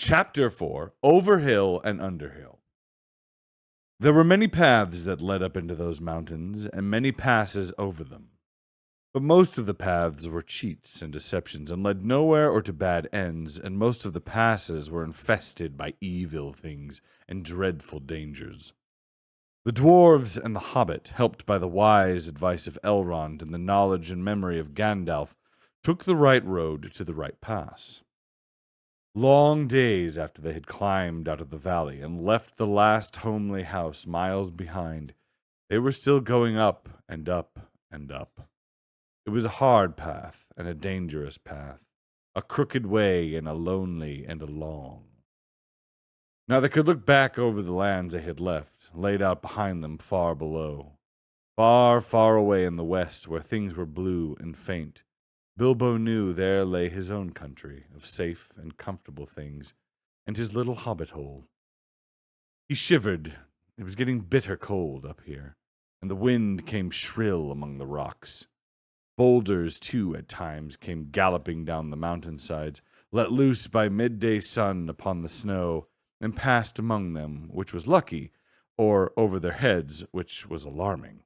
Chapter 4, Over Hill and Under Hill. There were many paths that led up into those mountains, and many passes over them. But most of the paths were cheats and deceptions, and led nowhere or to bad ends, and most of the passes were infested by evil things and dreadful dangers. The dwarves and the hobbit, helped by the wise advice of Elrond and the knowledge and memory of Gandalf, took the right road to the right pass. Long days after they had climbed out of the valley and left the last homely house miles behind, they were still going up and up and up. It was a hard path and a dangerous path, a crooked way and a lonely and a long. Now they could look back over the lands they had left, laid out behind them far below. Far, far away in the west, where things were blue and faint, Bilbo knew there lay his own country of safe and comfortable things, and his little hobbit hole. He shivered. It was getting bitter cold up here, and the wind came shrill among the rocks. Boulders, too, at times came galloping down the mountainsides, let loose by midday sun upon the snow, and passed among them, which was lucky, or over their heads, which was alarming.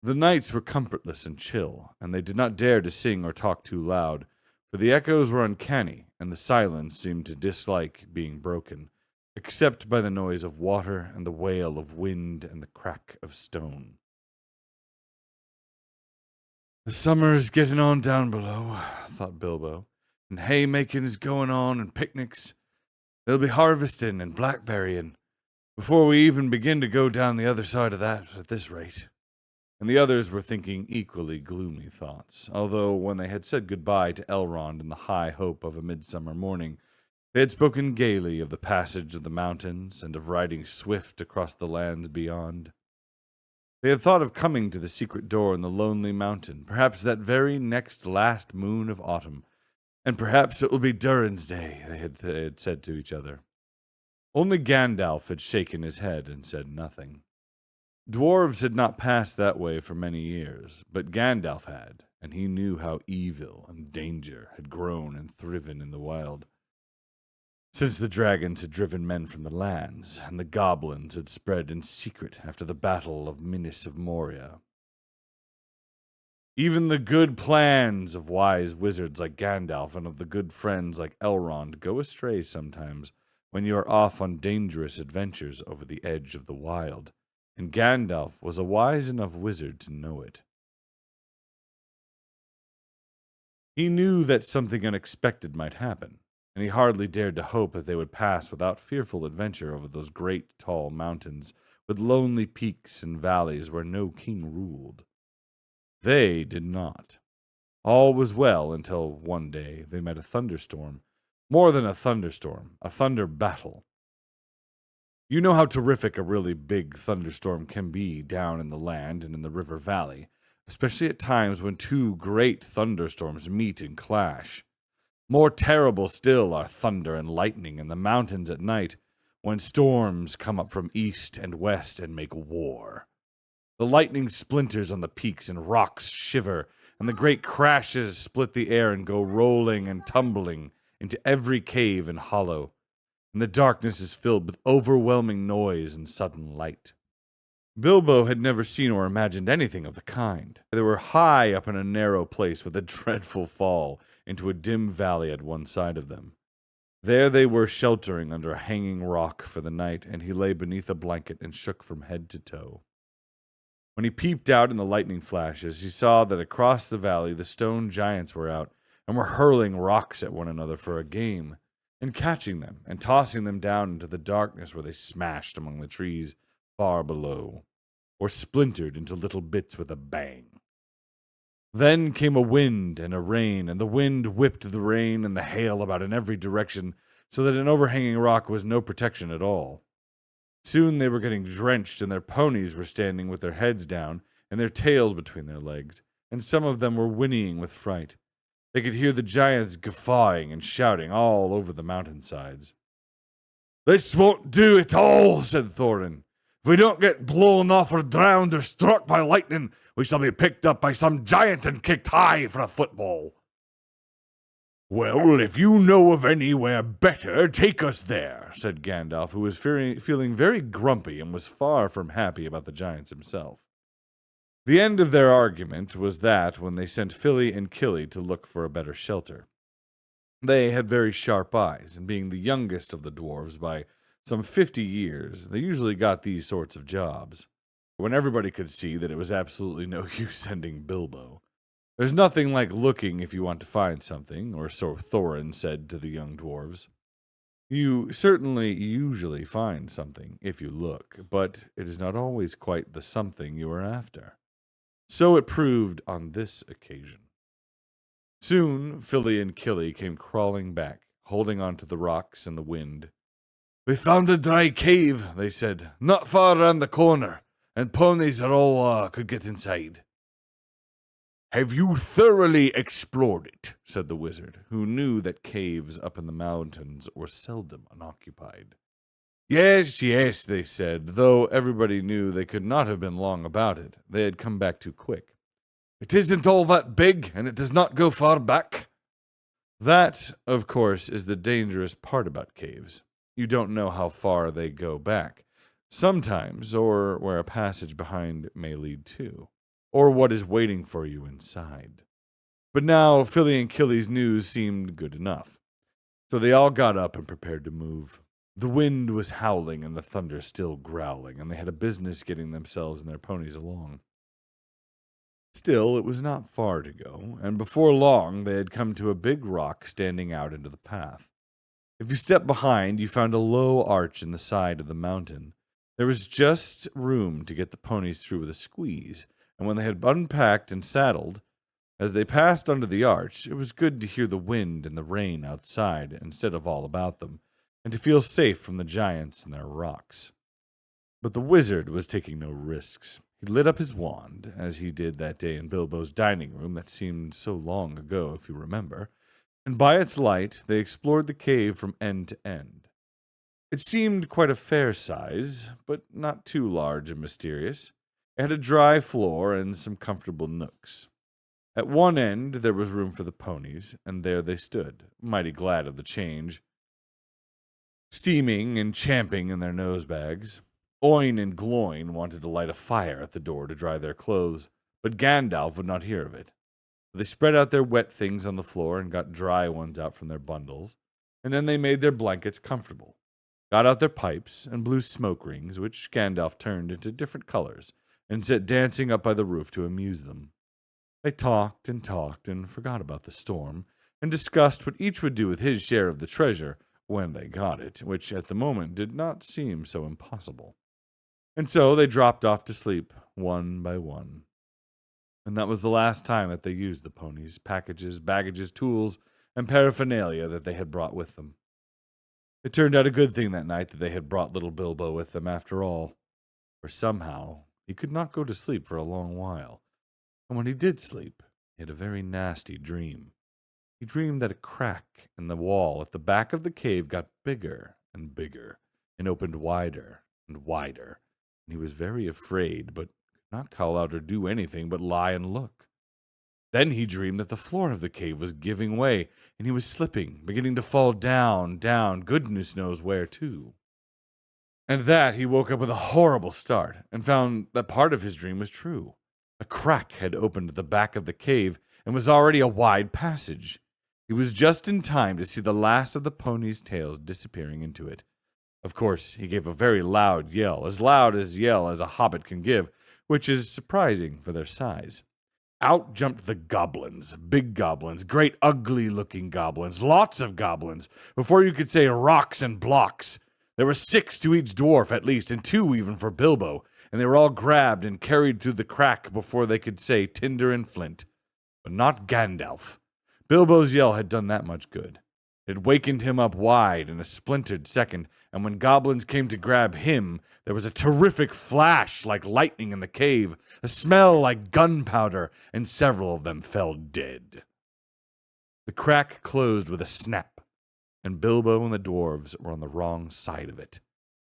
The nights were comfortless and chill, and they did not dare to sing or talk too loud, for the echoes were uncanny, and the silence seemed to dislike being broken, except by the noise of water and the wail of wind and the crack of stone. "The summer is getting on down below," thought Bilbo, "and haymaking is going on and picnics. They'll be harvesting and blackberrying before we even begin to go down the other side of that at this rate." And the others were thinking equally gloomy thoughts, although when they had said goodbye to Elrond in the high hope of a midsummer morning, they had spoken gaily of the passage of the mountains and of riding swift across the lands beyond. They had thought of coming to the secret door in the lonely mountain, perhaps that very next last moon of autumn, and perhaps it will be Durin's Day, they had said to each other. Only Gandalf had shaken his head and said nothing. Dwarves had not passed that way for many years, but Gandalf had, and he knew how evil and danger had grown and thriven in the wild. Since the dragons had driven men from the lands, and the goblins had spread in secret after the battle of Minas of Moria. Even the good plans of wise wizards like Gandalf and of the good friends like Elrond go astray sometimes when you are off on dangerous adventures over the edge of the wild. And Gandalf was a wise enough wizard to know it. He knew that something unexpected might happen, and he hardly dared to hope that they would pass without fearful adventure over those great tall mountains, with lonely peaks and valleys where no king ruled. They did not. All was well until one day they met a thunderstorm. More than a thunderstorm, a thunder battle. You know how terrific a really big thunderstorm can be down in the land and in the river valley, especially at times when two great thunderstorms meet and clash. More terrible still are thunder and lightning in the mountains at night, when storms come up from east and west and make war. The lightning splinters on the peaks and rocks shiver, and the great crashes split the air and go rolling and tumbling into every cave and hollow. And the darkness is filled with overwhelming noise and sudden light. Bilbo had never seen or imagined anything of the kind. They were high up in a narrow place with a dreadful fall into a dim valley at one side of them. There they were sheltering under a hanging rock for the night, and he lay beneath a blanket and shook from head to toe. When he peeped out in the lightning flashes, he saw that across the valley the stone giants were out and were hurling rocks at one another for a game, and catching them and tossing them down into the darkness where they smashed among the trees far below, or splintered into little bits with a bang. Then came a wind and a rain, and the wind whipped the rain and the hail about in every direction, so that an overhanging rock was no protection at all. Soon they were getting drenched, and their ponies were standing with their heads down and their tails between their legs, and some of them were whinnying with fright. They could hear the giants guffawing and shouting all over the mountainsides. "This won't do at all," said Thorin. "If we don't get blown off or drowned or struck by lightning, we shall be picked up by some giant and kicked high for a football." "Well, if you know of anywhere better, take us there," said Gandalf, who was feeling very grumpy and was far from happy about the giants himself. The end of their argument was that when they sent Philly and Killy to look for a better shelter. They had very sharp eyes, and being the youngest of the dwarves by some 50 years, they usually got these sorts of jobs. When everybody could see that it was absolutely no use sending Bilbo. "There's nothing like looking if you want to find something," or so Thorin said to the young dwarves. "You certainly usually find something if you look, but it is not always quite the something you are after." So it proved on this occasion. Soon, Philly and Killy came crawling back, holding on to the rocks and the wind. "We found a dry cave," they said, "not far around the corner, and ponies are all could get inside." "Have you thoroughly explored it?" said the wizard, who knew that caves up in the mountains were seldom unoccupied. "Yes, yes," they said, though everybody knew they could not have been long about it. They had come back too quick. "It isn't all that big, and it does not go far back." That, of course, is the dangerous part about caves. You don't know how far they go back. Sometimes, or where a passage behind may lead to, or what is waiting for you inside. But now, Philly and Killy's news seemed good enough. So they all got up and prepared to move. The wind was howling and the thunder still growling, and they had a business getting themselves and their ponies along. Still, it was not far to go, and before long they had come to a big rock standing out into the path. If you stepped behind, you found a low arch in the side of the mountain. There was just room to get the ponies through with a squeeze, and when they had unpacked and saddled, as they passed under the arch, it was good to hear the wind and the rain outside instead of all about them, and to feel safe from the giants and their rocks. But the wizard was taking no risks. He lit up his wand, as he did that day in Bilbo's dining room that seemed so long ago, if you remember, and by its light they explored the cave from end to end. It seemed quite a fair size, but not too large and mysterious. It had a dry floor and some comfortable nooks. At one end there was room for the ponies, and there they stood, mighty glad of the change, steaming and champing in their nose bags. Oin and Gloin wanted to light a fire at the door to dry their clothes, but Gandalf would not hear of it. They spread out their wet things on the floor and got dry ones out from their bundles, and then they made their blankets comfortable, got out their pipes, and blew smoke rings, which Gandalf turned into different colors, and set dancing up by the roof to amuse them. They talked and forgot about the storm, and discussed what each would do with his share of the treasure when they got it, which at the moment did not seem so impossible. And so they dropped off to sleep, one by one. And that was the last time that they used the ponies, packages, baggages, tools, and paraphernalia that they had brought with them. It turned out a good thing that night that they had brought little Bilbo with them after all, for somehow he could not go to sleep for a long while. And when he did sleep, he had a very nasty dream. He dreamed that a crack in the wall at the back of the cave got bigger and bigger, and opened wider and wider, and he was very afraid, but could not call out or do anything but lie and look. Then he dreamed that the floor of the cave was giving way, and he was slipping, beginning to fall down, goodness knows where to. And that he woke up with a horrible start, and found that part of his dream was true. A crack had opened at the back of the cave, and was already a wide passage. He was just in time to see the last of the ponies' tails disappearing into it. Of course, he gave a very loud loud as yell as a hobbit can give, which is surprising for their size. Out jumped the goblins, big goblins, great ugly-looking goblins, lots of goblins, before you could say rocks and blocks. There were 6 to each dwarf at least, and 2 even for Bilbo, and they were all grabbed and carried through the crack before they could say tinder and flint. But not Gandalf. Bilbo's yell had done that much good. It wakened him up wide in a splintered second, and when goblins came to grab him, there was a terrific flash like lightning in the cave, a smell like gunpowder, and several of them fell dead. The crack closed with a snap, and Bilbo and the dwarves were on the wrong side of it.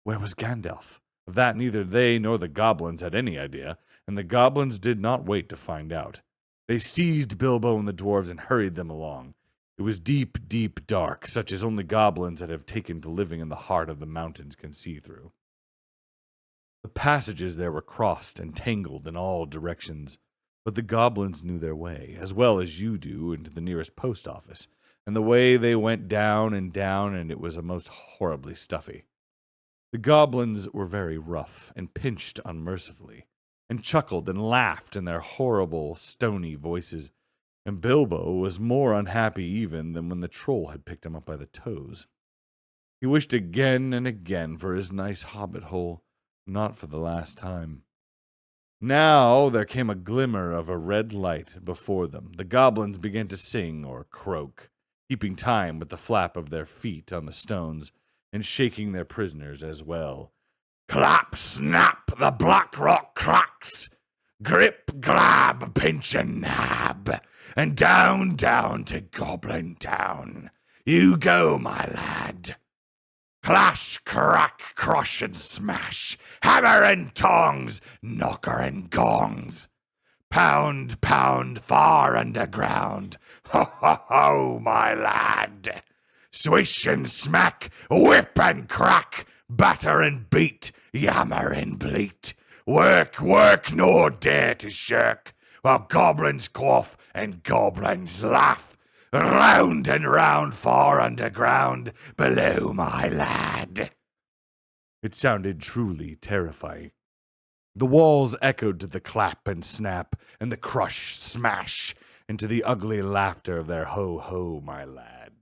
Where was Gandalf? Of that neither they nor the goblins had any idea, and the goblins did not wait to find out. They seized Bilbo and the dwarves and hurried them along. It was deep, deep dark, such as only goblins that have taken to living in the heart of the mountains can see through. The passages there were crossed and tangled in all directions, but the goblins knew their way, as well as you do, into the nearest post office, and the way they went down, and it was a most horribly stuffy. The goblins were very rough, and pinched unmercifully, and chuckled and laughed in their horrible, stony voices, and Bilbo was more unhappy even than when the troll had picked him up by the toes. He wished again and again for his nice hobbit hole, not for the last time. Now there came a glimmer of a red light before them. The goblins began to sing or croak, keeping time with the flap of their feet on the stones, and shaking their prisoners as well. Clap, snap, the black rock cracks. Grip, grab, pinch and nab. And down, down to Goblin Town. You go, my lad. Clash, crack, crush and smash. Hammer and tongs, knocker and gongs. Pound, pound, far underground. Ho, ho, ho, my lad. Swish and smack, whip and crack. Batter and beat, yammer and bleat. Work, work, nor dare to shirk, while goblins cough and goblins laugh. Round and round, far underground, below, my lad. It sounded truly terrifying. The walls echoed to the clap and snap, and the crush, smash, and to the ugly laughter of their ho-ho, my lad.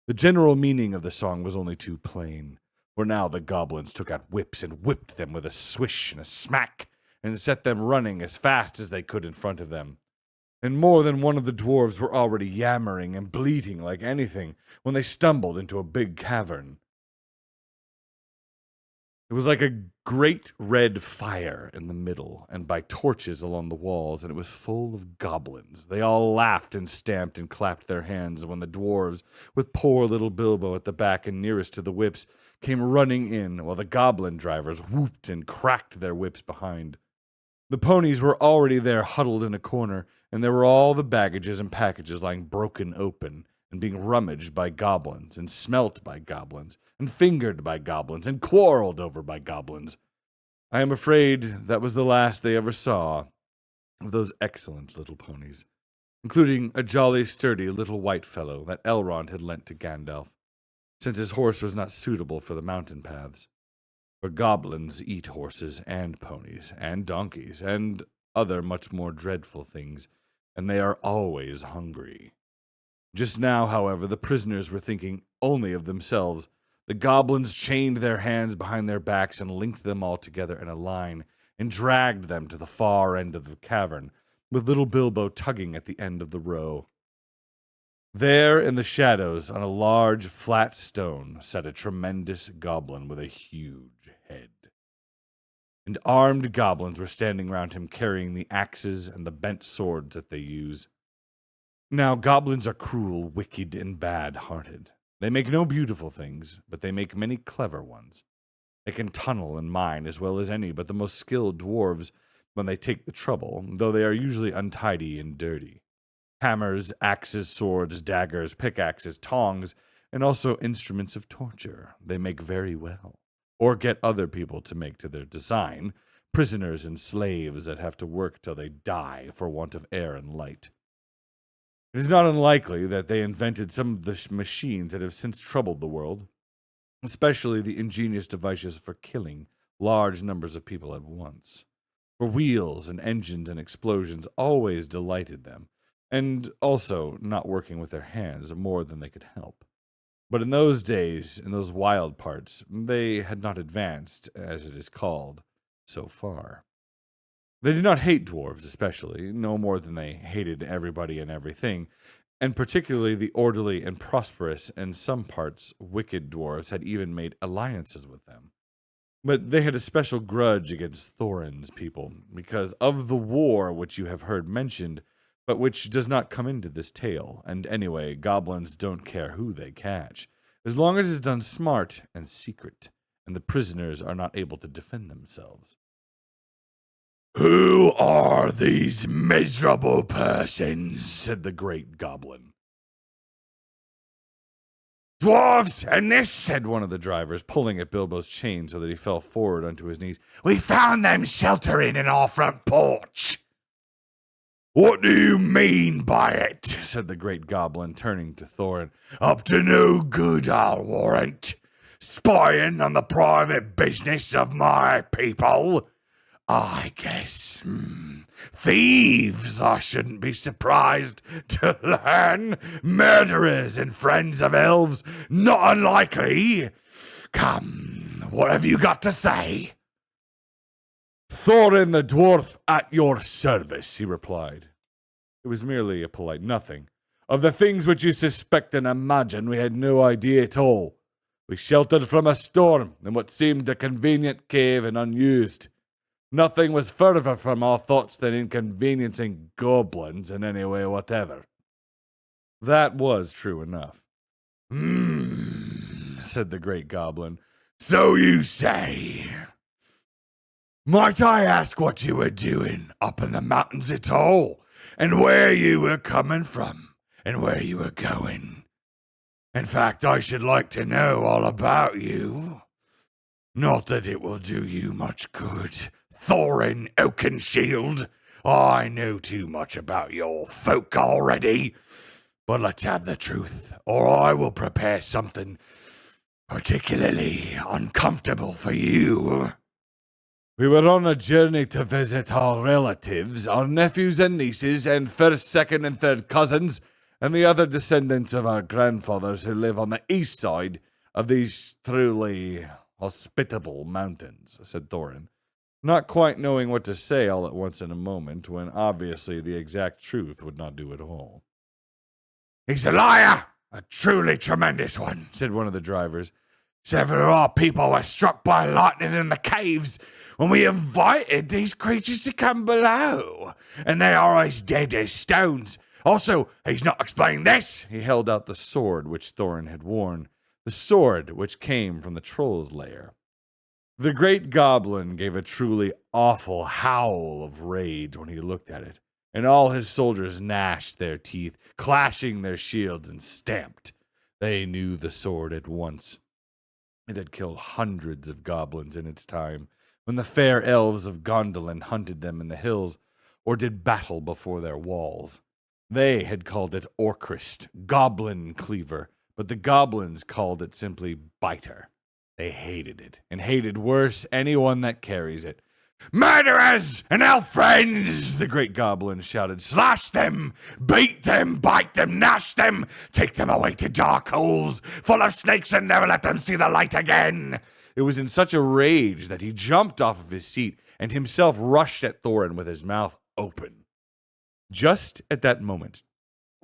The general meaning of the song was only too plain, for now the goblins took out whips and whipped them with a swish and a smack, and set them running as fast as they could in front of them. And more than one of the dwarves were already yammering and bleating like anything when they stumbled into a big cavern. It was like a great red fire in the middle, and by torches along the walls, and it was full of goblins. They all laughed and stamped and clapped their hands when the dwarves, with poor little Bilbo at the back and nearest to the whips, came running in, while the goblin drivers whooped and cracked their whips behind. The ponies were already there huddled in a corner, and there were all the baggages and packages lying broken open, and being rummaged by goblins, and smelt by goblins, and fingered by goblins, and quarreled over by goblins. I am afraid that was the last they ever saw of those excellent little ponies, including a jolly, sturdy little white fellow that Elrond had lent to Gandalf, since his horse was not suitable for the mountain paths. For goblins eat horses and ponies and donkeys and other much more dreadful things, and they are always hungry. Just now, however, the prisoners were thinking only of themselves. The goblins chained their hands behind their backs and linked them all together in a line and dragged them to the far end of the cavern, with little Bilbo tugging at the end of the row. There, in the shadows, on a large, flat stone, sat a tremendous goblin with a huge head. And armed goblins were standing round him, carrying the axes and the bent swords that they use. Now, goblins are cruel, wicked, and bad-hearted. They make no beautiful things, but they make many clever ones. They can tunnel and mine as well as any but the most skilled dwarves when they take the trouble, though they are usually untidy and dirty. Hammers, axes, swords, daggers, pickaxes, tongs, and also instruments of torture they make very well, or get other people to make to their design, prisoners and slaves that have to work till they die for want of air and light. It is not unlikely that they invented some of the machines that have since troubled the world, especially the ingenious devices for killing large numbers of people at once. For wheels and engines and explosions always delighted them, and also not working with their hands more than they could help. But in those days, in those wild parts, they had not advanced, as it is called, so far. They did not hate dwarves especially, no more than they hated everybody and everything, and particularly the orderly and prosperous, and some parts wicked dwarves had even made alliances with them. But they had a special grudge against Thorin's people, because of the war which you have heard mentioned, but which does not come into this tale, and anyway, goblins don't care who they catch, as long as it's done smart and secret, and the prisoners are not able to defend themselves. "Who are these miserable persons?" said the great goblin. Dwarves, and this, said one of the drivers, pulling at Bilbo's chain so that he fell forward onto his knees. We found them sheltering in our front porch. What do you mean by it? Said the great goblin, turning to Thorin. Up to no good, I'll warrant. Spying on the private business of my people. I guess. Thieves, I shouldn't be surprised to learn. Murderers and friends of elves, not unlikely. Come, what have you got to say? Thorin the dwarf at your service, he replied. It was merely a polite nothing. Of the things which you suspect and imagine, we had no idea at all. We sheltered from a storm in what seemed a convenient cave and unused. Nothing was further from our thoughts than inconveniencing goblins in any way whatever. That was true enough. Said the great goblin. So you say. Might I ask what you were doing up in the mountains at all, and where you were coming from, and where you were going? In fact, I should like to know all about you. Not that it will do you much good, Thorin Oakenshield. I know too much about your folk already. But let's have the truth, or I will prepare something particularly uncomfortable for you. We were on a journey to visit our relatives, our nephews and nieces, and first, second, and third cousins, and the other descendants of our grandfathers who live on the east side of these truly hospitable mountains, said Thorin, not quite knowing what to say all at once in a moment, when obviously the exact truth would not do at all. He's a liar! A truly tremendous one, said one of the drivers. Several of our people were struck by lightning in the caves when we invited these creatures to come below, and they are as dead as stones. Also, he's not explained this. He held out the sword which Thorin had worn, the sword which came from the troll's lair. The great goblin gave a truly awful howl of rage when he looked at it, and all his soldiers gnashed their teeth, clashing their shields, and stamped. They knew the sword at once. It had killed hundreds of goblins in its time, when the fair elves of Gondolin hunted them in the hills, or did battle before their walls. They had called it Orcrist, goblin cleaver, but the goblins called it simply biter. They hated it, and hated worse anyone that carries it. Murderers and elf friends, the great goblin shouted. Slash them, beat them, bite them, gnash them, take them away to dark holes full of snakes and never let them see the light again. It was in such a rage that he jumped off of his seat and himself rushed at Thorin with his mouth open. Just at that moment,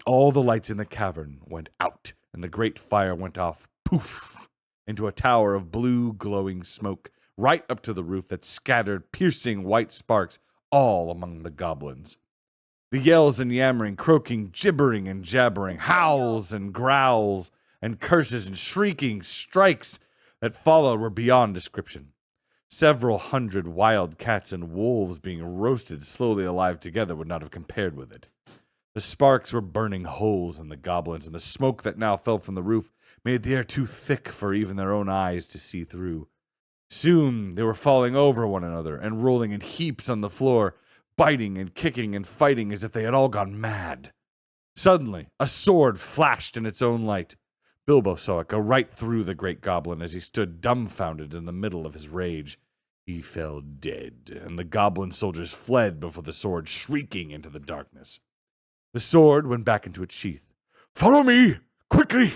all the lights in the cavern went out, and the great fire went off, poof, into a tower of blue glowing smoke, right up to the roof that scattered piercing white sparks all among the goblins. The yells and yammering, croaking, gibbering and jabbering, howls and growls and curses and shrieking strikes that followed were beyond description. Several hundred wild cats and wolves being roasted slowly alive together would not have compared with it. The sparks were burning holes in the goblins, and the smoke that now fell from the roof made the air too thick for even their own eyes to see through. Soon they were falling over one another and rolling in heaps on the floor, biting and kicking and fighting as if they had all gone mad. Suddenly, a sword flashed in its own light. Bilbo saw it go right through the great goblin as he stood dumbfounded in the middle of his rage. He fell dead, and the goblin soldiers fled before the sword, shrieking into the darkness. The sword went back into its sheath. "Follow me, quickly,"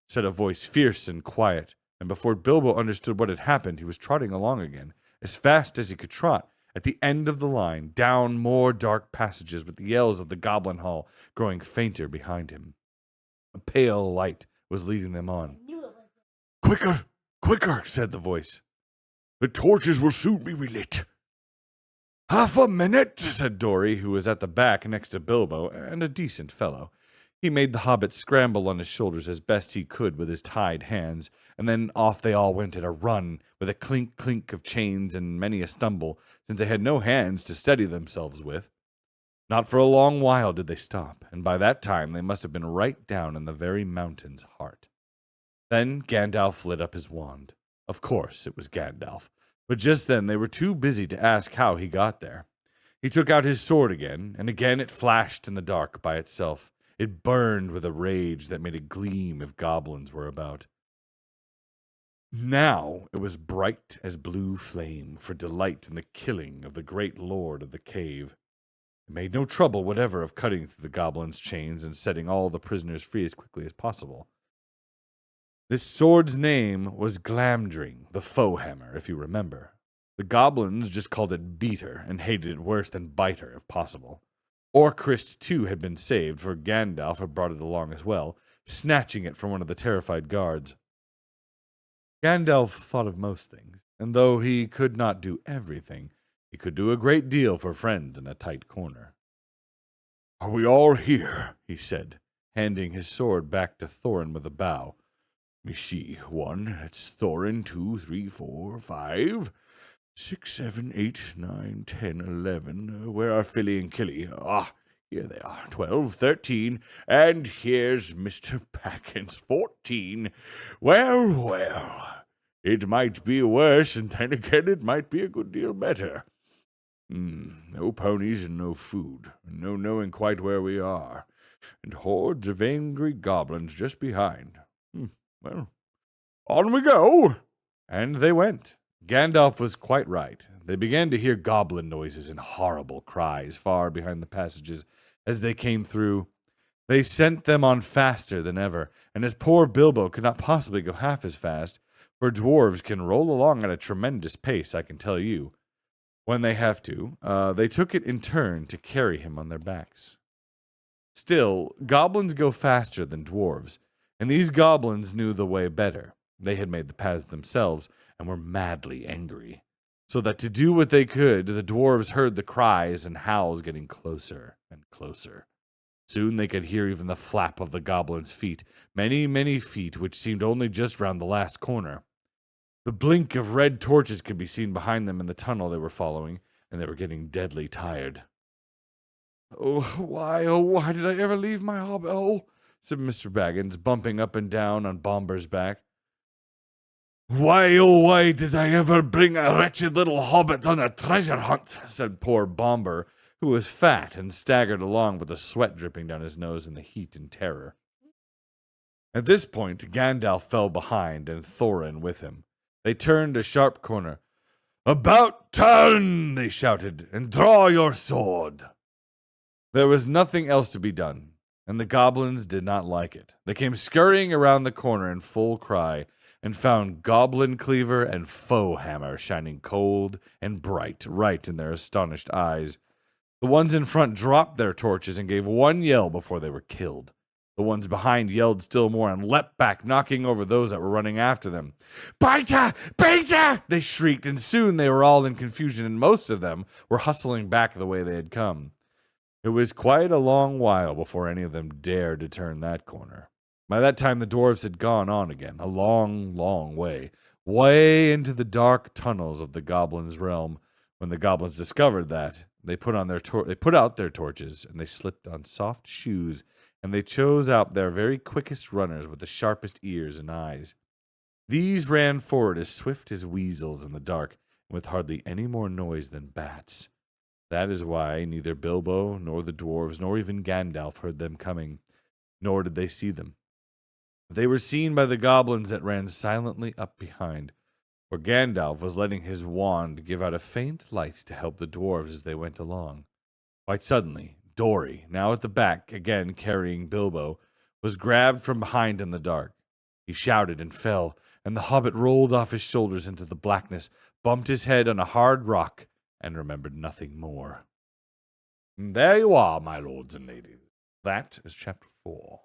said a voice fierce and quiet, and before Bilbo understood what had happened, he was trotting along again, as fast as he could trot, at the end of the line, down more dark passages with the yells of the goblin hall growing fainter behind him. A pale light was leading them on. "Quicker, quicker," said the voice. "The torches will soon be relit." "Half a minute," said Dory, who was at the back next to Bilbo, and a decent fellow. He made the hobbit scramble on his shoulders as best he could with his tied hands, and then off they all went at a run, with a clink-clink of chains and many a stumble, since they had no hands to steady themselves with. Not for a long while did they stop, and by that time they must have been right down in the very mountain's heart. Then Gandalf lit up his wand. Of course, it was Gandalf, but just then they were too busy to ask how he got there. He took out his sword again, and again it flashed in the dark by itself. It burned with a rage that made it gleam if goblins were about. Now it was bright as blue flame for delight in the killing of the great lord of the cave. It made no trouble whatever of cutting through the goblins' chains and setting all the prisoners free as quickly as possible. This sword's name was Glamdring, the foe hammer, if you remember. The goblins just called it Beater and hated it worse than Biter, if possible. Orcrist, too, had been saved, for Gandalf had brought it along as well, snatching it from one of the terrified guards. Gandalf thought of most things, and though he could not do everything, he could do a great deal for friends in a tight corner. "Are we all here?" he said, handing his sword back to Thorin with a bow. "Me see, 1, that's Thorin, 2, 3, 4, 5, 6, 7, 8, 9, 10, 11. Where are Philly and Killy? Ah, here they are. 12, 13, and here's Mr. Packins, 14. Well, well, it might be worse, and then again it might be a good deal better. No ponies and no food, and no knowing quite where we are, and hordes of angry goblins just behind. Well, on we go!" And they went. Gandalf was quite right. They began to hear goblin noises and horrible cries far behind the passages as they came through. They sent them on faster than ever, and as poor Bilbo could not possibly go half as fast, for dwarves can roll along at a tremendous pace, I can tell you. When they have to, they took it in turn to carry him on their backs. Still, goblins go faster than dwarves, and these goblins knew the way better. They had made the paths themselves and were madly angry, so that to do what they could, the dwarves heard the cries and howls getting closer and closer. Soon they could hear even the flap of the goblins' feet, many, many feet, which seemed only just round the last corner. The blink of red torches could be seen behind them in the tunnel they were following, and they were getting deadly tired. Oh, why did I ever leave my hobbit hole?" said Mr. Baggins, bumping up and down on Bomber's back. Why did I ever bring a wretched little hobbit on a treasure hunt?" said poor Bomber, who was fat and staggered along with the sweat dripping down his nose in the heat and terror. At this point, Gandalf fell behind, and Thorin with him. They turned a sharp corner. "About turn!" they shouted, "and draw your sword." There was nothing else to be done, and the goblins did not like it. They came scurrying around the corner in full cry, and found Goblin Cleaver and Foe Hammer shining cold and bright right in their astonished eyes. The ones in front dropped their torches and gave one yell before they were killed. The ones behind yelled still more and leapt back, knocking over those that were running after them. "Biter! Biter!" they shrieked, and soon they were all in confusion, and most of them were hustling back the way they had come. It was quite a long while before any of them dared to turn that corner. By that time, the dwarves had gone on again, a long, long way, way into the dark tunnels of the goblins' realm. When the goblins discovered that, they put out their torches, and they slipped on soft shoes, and they chose out their very quickest runners with the sharpest ears and eyes. These ran forward as swift as weasels in the dark, and with hardly any more noise than bats. That is why neither Bilbo, nor the dwarves, nor even Gandalf heard them coming, nor did they see them. They were seen by the goblins that ran silently up behind, for Gandalf was letting his wand give out a faint light to help the dwarves as they went along. Quite suddenly, Dory, now at the back, again carrying Bilbo, was grabbed from behind in the dark. He shouted and fell, and the hobbit rolled off his shoulders into the blackness, bumped his head on a hard rock, and remembered nothing more. And there you are, my lords and ladies. That is chapter 4.